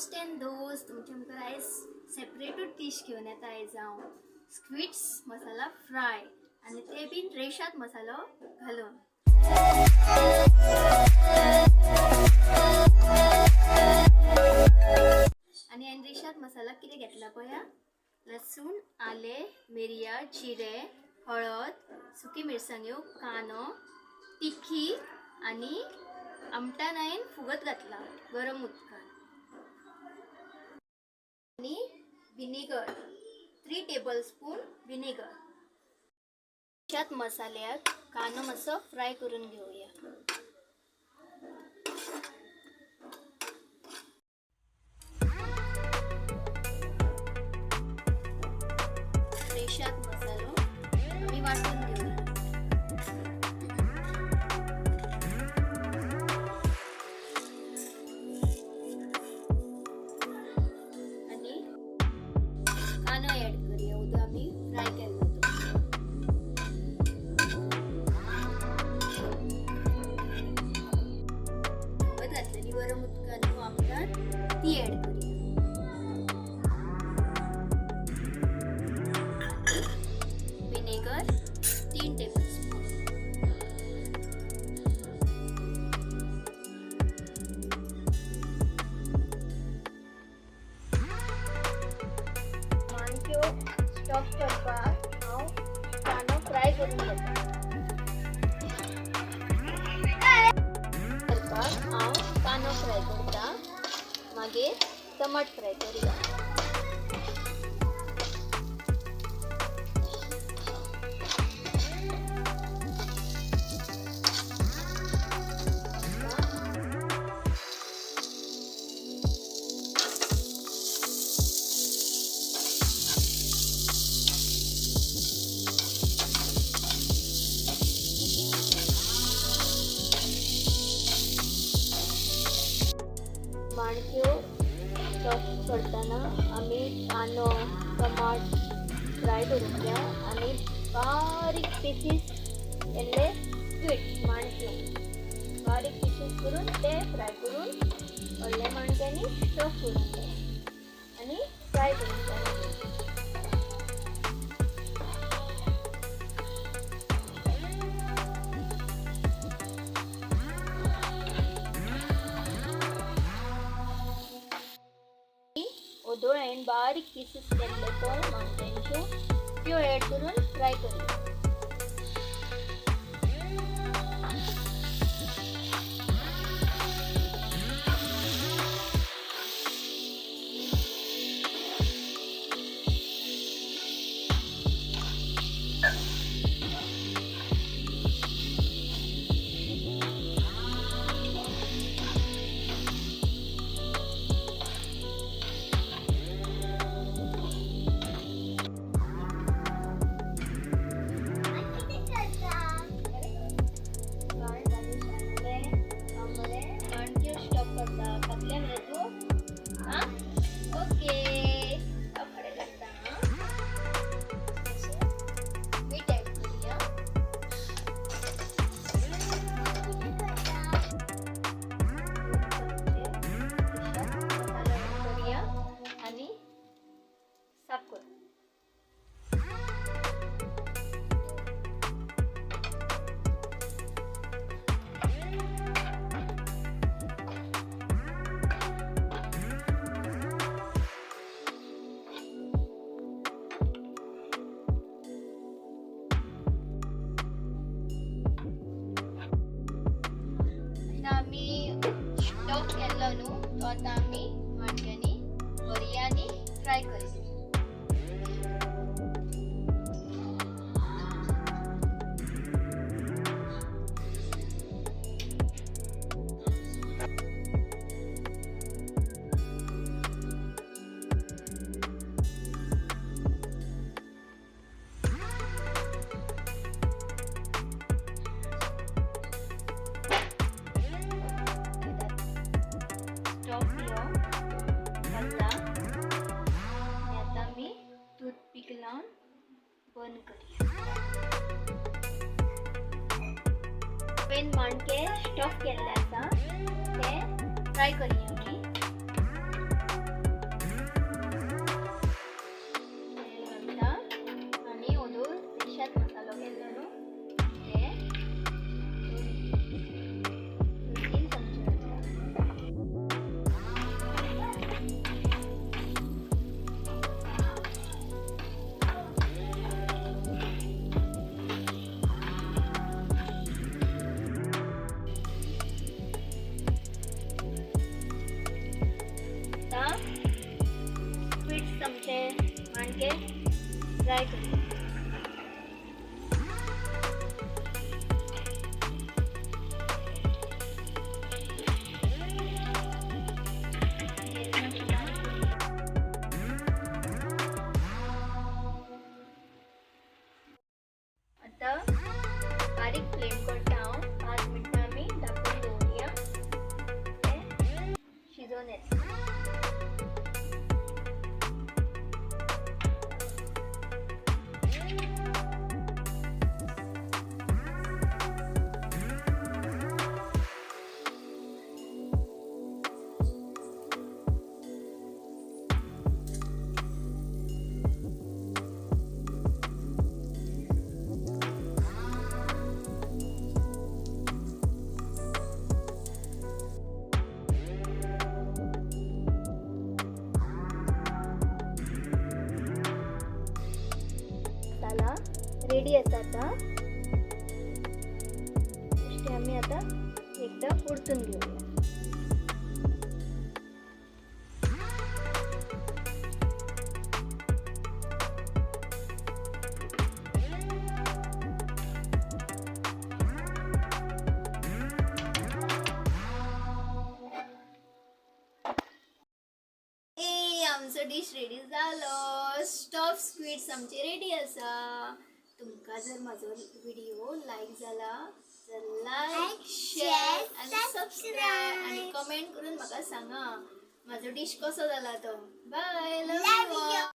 दोस्त एंड दोस्त तुमच्या आयज सेपरेटूच डिश घेवन येता आयज हांव स्क्विड्स मसाला फ्राय आनी ते बीन रेशाद मसालो घालून. आनी हांवें रेशाद मसाला कितें घेतला पळया, लसूण, आले, मिरयां, जिरे, हळद, सुकी मिरसांग्यो, कांदो, तिखी आनी आमटान हांवें फुगत घातला गरम उदकान आनी विनेगर 3 टेबलस्पून विनेगर. रेशाद मसाल्याक कांदो मातसो फ्राय करून घेवया. रेशाद मसालो आम्ही वाटून घेऊया. आणि कांदो ऍड करूया. उदक आम्ही फ्राय केला तो घातलेली गरम उदकान आमटान ती ऍड करूया. Vinegar 3 tablespoon. माणक्यो स्टफ करपाक हांव कांदो फ्राय करून घेता. हांव कांदो फ्राय करता, मागीर टमाट फ्राय करूया. माणक्यो स्टफ करताना आम्ही कांदो टमाट फ्राय करून घ्या आणि बारीक पीसीस केल्ले स्क्विड्स माणक्यो बारीक पीसीस करून ते फ्राय करून व्हडल्या माणक्यांनी स्टफ करून घ्या आणि फ्राय करून घ्या. ओदोळ हांवें बारीक पीसीस केल्ले पळय माणक्यांच्यो त्यो ऍड करून फ्राय करूया. तो आता आम्ही माणक्यांनी बऱ्यानी फ्राय करूया. बंद करूया. पेन माणके स्टफ केल्ले आसा ते फ्राय करूया आमी. आता बारीक फ्लेम करता हांव 5 मिनटां आमी धाकून दवरुया ते शिजोवन येता. मसाला रेडी आसा आता. इश्टे आमी आता एकदा परतून घेऊया. आमचो डिश रेडी जालो. स्टफ स्क्विड्स आमचे रेडी आसा. तुमकां जर म्हाजो व्हिडिओ लायक जाला तर लायक शेअर आणि सबस्क्राईब आणि कमेंट करून म्हाका सांगा म्हाजो डिश कसो जाला तो. बाय. Love you.